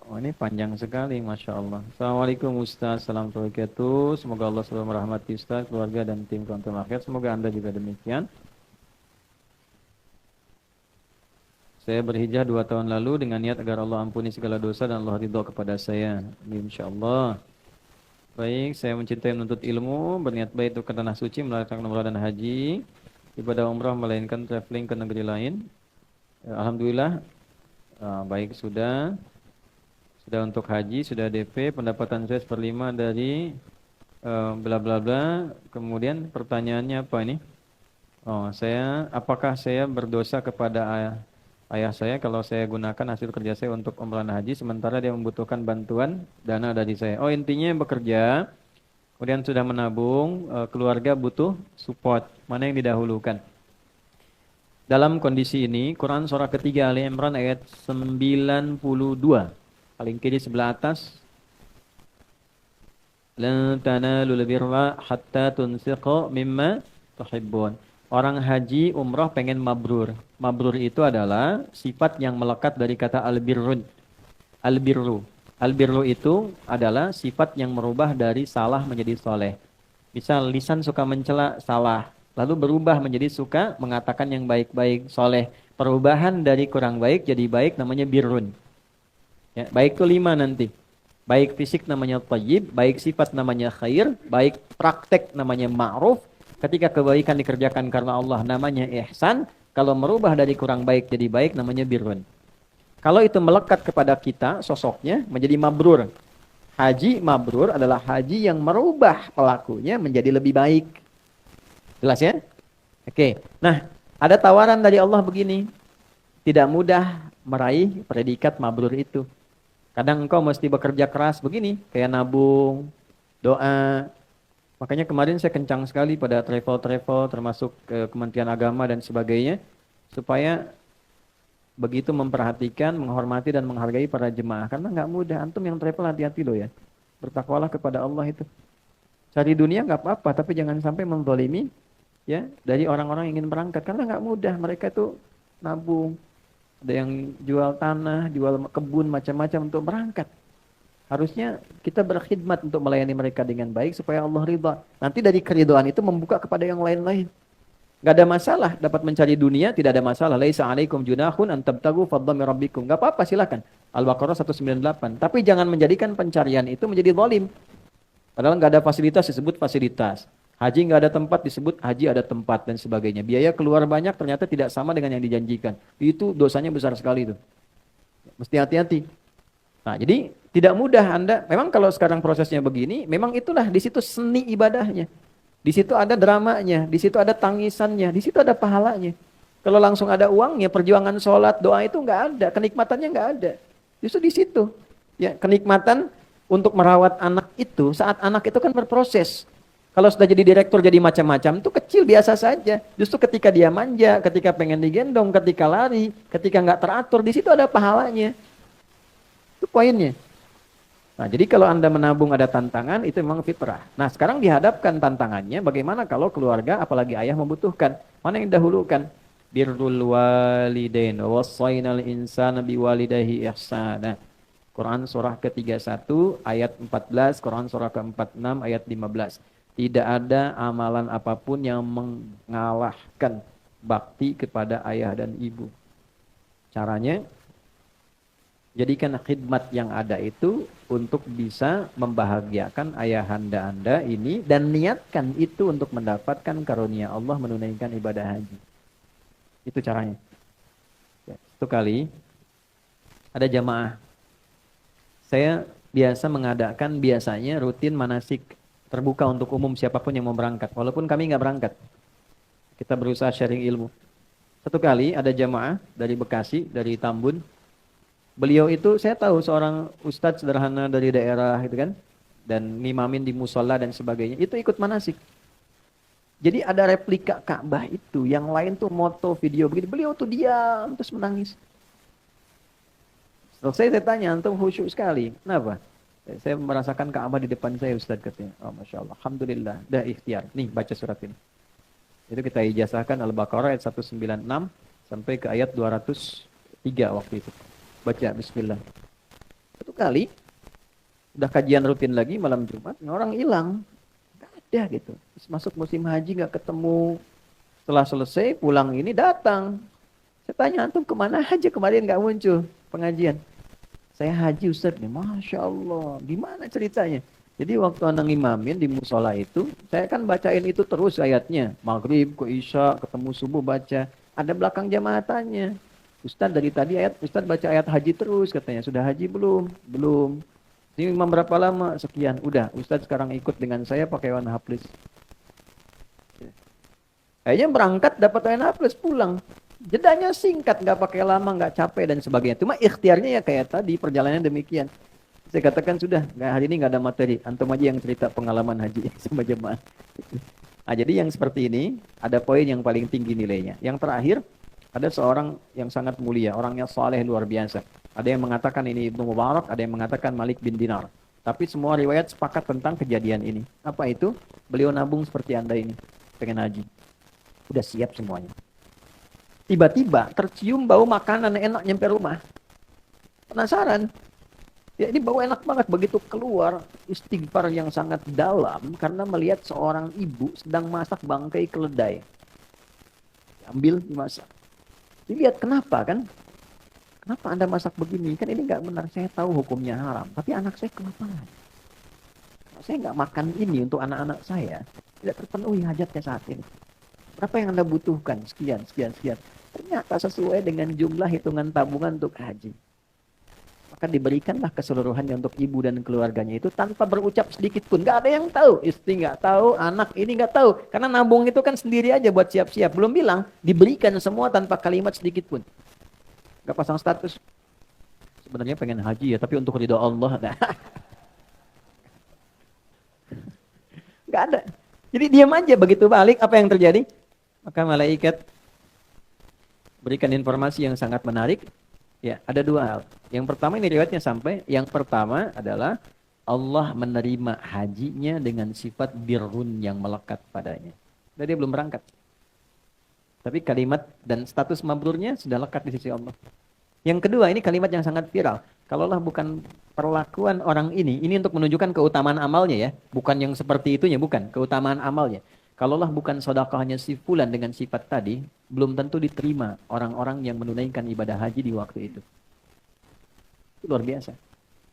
Oh, ini panjang sekali, Masya Allah. Assalamualaikum Ustaz, salam wabarakatuh. Semoga Allah selalu merahmati Ustaz, keluarga, dan tim Konten Akhir. Semoga Anda juga demikian. Saya berhijrah 2 tahun lalu dengan niat agar Allah ampuni segala dosa dan Allah ridho kepada saya. Insya Allah. Baik, saya mencintai menuntut ilmu, berniat baik untuk ke tanah suci, melaksanakan umrah dan haji, ibadah umrah melainkan traveling ke negeri lain. Alhamdulillah, baik sudah untuk haji, sudah DP, pendapatan saya 1/5 dari bla bla bla. Kemudian pertanyaannya apa ini? Apakah saya berdosa kepada ayah saya kalau saya gunakan hasil kerja saya untuk umrah dan haji sementara dia membutuhkan bantuan dana dari saya? Oh, intinya bekerja, kemudian sudah menabung, keluarga butuh support. Mana yang didahulukan? Dalam kondisi ini, Quran surah ketiga Ali Imran ayat 92. Paling kiri sebelah atas. Lan tanalul birra hatta tunfiqu mimma tuhibbun. Orang haji umrah pengen mabrur. Mabrur itu adalah sifat yang melekat dari kata albirrun. Albirru. Albirru itu adalah sifat yang merubah dari salah menjadi soleh. Misal lisan suka mencela, salah. Lalu berubah menjadi suka mengatakan yang baik-baik, soleh. Perubahan dari kurang baik jadi baik namanya birrun. Ya, baik itu 5 nanti. Baik fisik namanya thayyib, baik sifat namanya khair, baik praktek namanya ma'ruf. Ketika kebaikan dikerjakan karena Allah namanya ihsan. Kalau merubah dari kurang baik jadi baik namanya birrun. Kalau itu melekat kepada kita sosoknya menjadi mabrur. Haji mabrur adalah haji yang merubah pelakunya menjadi lebih baik. Jelas ya? Oke. Nah, ada tawaran dari Allah begini. Tidak mudah meraih predikat mabrur itu. Kadang engkau mesti bekerja keras begini, kayak nabung, doa. Makanya kemarin saya kencang sekali pada travel-travel termasuk ke Kementerian Agama dan sebagainya supaya begitu memperhatikan, menghormati dan menghargai para jemaah karena nggak mudah. Antum yang travel hati-hati loh ya. Bertakwalah kepada Allah itu. Cari dunia nggak apa-apa, tapi jangan sampai menzalimi ya dari orang-orang yang ingin berangkat karena nggak mudah. Mereka itu nabung, ada yang jual tanah, jual kebun macam-macam untuk berangkat. Harusnya kita berkhidmat untuk melayani mereka dengan baik supaya Allah ridha. Nanti dari keridhaan itu membuka kepada yang lain-lain. Gak ada masalah dapat mencari dunia, tidak ada masalah. Laisa alaikum junahun an tabtagu fadlan min rabbikum. Gak apa-apa, silakan. Al-Baqarah 198. Tapi jangan menjadikan pencarian itu menjadi zalim. Padahal gak ada fasilitas disebut fasilitas. Haji gak ada tempat disebut haji ada tempat dan sebagainya. Biaya keluar banyak ternyata tidak sama dengan yang dijanjikan. Itu dosanya besar sekali itu. Mesti hati-hati. Nah, jadi tidak mudah Anda. Memang kalau sekarang prosesnya begini, memang itulah di situ seni ibadahnya. Di situ ada dramanya, di situ ada tangisannya, di situ ada pahalanya. Kalau langsung ada uangnya, perjuangan sholat, doa itu nggak ada, kenikmatannya nggak ada. Justru di situ, ya kenikmatan untuk merawat anak itu saat anak itu kan berproses. Kalau sudah jadi direktur jadi macam-macam itu kecil biasa saja. Justru ketika dia manja, ketika pengen digendong, ketika lari, ketika nggak teratur, di situ ada pahalanya. Itu poinnya. Nah, jadi kalau Anda menabung ada tantangan, itu memang fitrah. Nah, sekarang dihadapkan tantangannya, bagaimana kalau keluarga, apalagi ayah membutuhkan. Mana yang dahulukan? Birrul walidain, wassaynal insana biwalidayhi ihsana. Quran surah ke-31, ayat 14, Quran surah ke-46, ayat 15. Tidak ada amalan apapun yang mengalahkan bakti kepada ayah dan ibu. Caranya, jadikan khidmat yang ada itu untuk bisa membahagiakan ayahanda Anda ini dan niatkan itu untuk mendapatkan karunia Allah menunaikan ibadah haji. Itu caranya. Ya, satu kali ada jamaah. Saya biasa mengadakan biasanya rutin manasik terbuka untuk umum siapapun yang mau berangkat. Walaupun kami nggak berangkat. Kita berusaha sharing ilmu. Satu kali ada jamaah dari Bekasi, dari Tambun. Beliau itu saya tahu seorang ustadz sederhana dari daerah gitu kan. Dan ngimamin di musola dan sebagainya. Itu ikut manasik. Jadi ada replika Ka'bah itu. Yang lain tuh moto video begitu. Beliau tuh diam terus menangis. Selesai saya tanya, antum khusyuk sekali. Kenapa? Saya merasakan Ka'bah di depan saya Ustaz katanya. Oh Masya Allah. Alhamdulillah. Dah ikhtiar. Nih baca surat ini. Itu kita ijazahkan Al-Baqarah ayat 196 sampai ke ayat 203 waktu itu. Baca bismillah. Itu kali, udah kajian rutin lagi malam Jumat, orang hilang. Nggak ada gitu. Terus masuk musim haji nggak ketemu. Setelah selesai pulang ini datang. Saya tanya, antum kemana aja kemarin nggak muncul pengajian? Saya haji Ustaz nih, Masya Allah. Gimana ceritanya? Jadi waktu anak imamin di musola itu, saya kan bacain itu terus ayatnya. Maghrib ke Isya, ketemu subuh baca. Ada belakang jamaah tanya. Ustaz dari tadi Ustaz baca ayat haji terus katanya. Sudah haji belum? Belum. Ini imam berapa lama? Sekian. Udah, Ustaz sekarang ikut dengan saya pakai warna haplis. Kayaknya berangkat dapat warna haplis pulang. Jedanya singkat, nggak pakai lama, nggak capek dan sebagainya. Cuma ikhtiarnya ya kayak tadi, perjalanannya demikian. Saya katakan sudah, hari ini nggak ada materi. Antum aja yang cerita pengalaman haji sama jemaah. Nah, jadi yang seperti ini, ada poin yang paling tinggi nilainya. Yang terakhir, ada seorang yang sangat mulia, orangnya saleh luar biasa. Ada yang mengatakan ini Ibnu Mubarak, ada yang mengatakan Malik bin Dinar. Tapi semua riwayat sepakat tentang kejadian ini. Apa itu? Beliau nabung seperti Anda ini, pengen haji. Udah siap semuanya. Tiba-tiba tercium bau makanan enak nyampe rumah. Penasaran. Ya ini bau enak banget. Begitu keluar, istighfar yang sangat dalam karena melihat seorang ibu sedang masak bangkai keledai. Ambil, dimasak. Dilihat kenapa kan? Kenapa Anda masak begini? Kan ini nggak benar. Saya tahu hukumnya haram. Tapi anak saya kelaparan. Kalau saya nggak makan ini untuk anak-anak saya, tidak terpenuhi hajatnya saat ini. Berapa yang Anda butuhkan? Sekian, sekian, sekian. Ternyata sesuai dengan jumlah hitungan tabungan untuk haji. Maka diberikanlah keseluruhannya untuk ibu dan keluarganya itu tanpa berucap sedikit pun. Gak ada yang tahu. Istri gak tahu, anak ini gak tahu. Karena nabung itu kan sendiri aja buat siap-siap. Belum bilang, diberikan semua tanpa kalimat sedikit pun. Gak pasang status. Sebenarnya pengen haji ya, tapi untuk ridho Allah. Nah. Gak ada. Jadi diam aja, begitu balik, apa yang terjadi? Maka malaikat berikan informasi yang sangat menarik. Ya, ada dua hal. Yang pertama ini riwayatnya sampai. Yang pertama adalah Allah menerima hajinya dengan sifat birrun yang melekat padanya. Dan dia belum berangkat. Tapi kalimat dan status mabrurnya sudah lekat di sisi Allah. Yang kedua, ini kalimat yang sangat viral. Kalaulah bukan perlakuan orang ini untuk menunjukkan keutamaan amalnya ya. Bukan yang seperti itunya, bukan. Keutamaan amalnya. Kalaulah bukan sedekahnya si fulan dengan sifat tadi, belum tentu diterima orang-orang yang menunaikan ibadah haji di waktu itu. Itu luar biasa.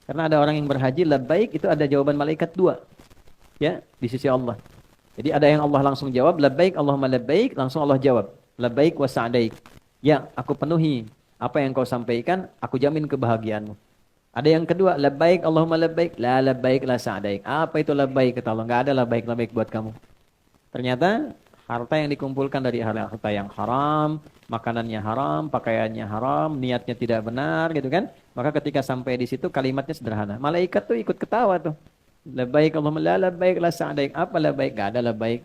Karena ada orang yang berhaji, labbaik, itu ada jawaban malaikat dua. Ya, di sisi Allah. Jadi ada yang Allah langsung jawab, labbaik, Allahumma labbaik, langsung Allah jawab. Labbaik wa sa'daik. Ya, aku penuhi apa yang kau sampaikan, aku jamin kebahagiaanmu. Ada yang kedua, labbaik, Allahumma labbaik, la labbaik, la sa'daik. Apa itu labbaik? Kata Allah, nggak ada labbaik buat kamu. Ternyata harta yang dikumpulkan dari harta yang haram, makanannya haram, pakaiannya haram, niatnya tidak benar gitu kan. Maka ketika sampai di situ kalimatnya sederhana. Malaikat tuh ikut ketawa tuh. Labbaik Allahumma la labbaik la sa'daik. Apa labbaik? Enggak ada labbaik.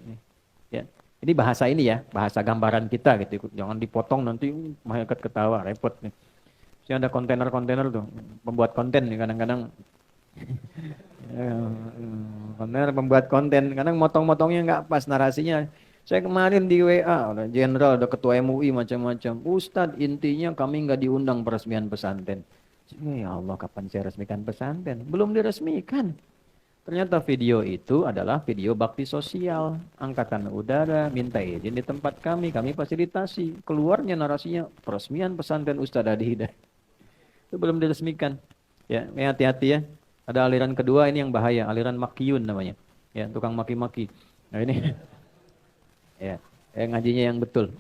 Ya. Ini bahasa ini ya, bahasa gambaran kita gitu. Jangan dipotong nanti malaikat ketawa, repot nih. Sih ada kontainer-kontainer tuh, pembuat konten nih kadang-kadang. Konten pembuat konten kadang motong-motongnya nggak pas narasinya. Saya kemarin di WA udah jenderal, udah ketua MUI macam-macam. Ustadz, intinya kami nggak diundang peresmian pesantren. Ya Allah, kapan saya resmikan pesantren? Belum diresmikan. Ternyata video itu adalah video bakti sosial. Angkatan Udara minta izin di tempat kami fasilitasi. Keluarnya narasinya peresmian pesantren Ustadz Adi Hidayat. Itu belum diresmikan. Ya, hati-hati ya. Ada aliran kedua ini yang bahaya, aliran makiyun namanya. Ya, tukang maki-maki. Nah ini ya, ngajinya yang betul.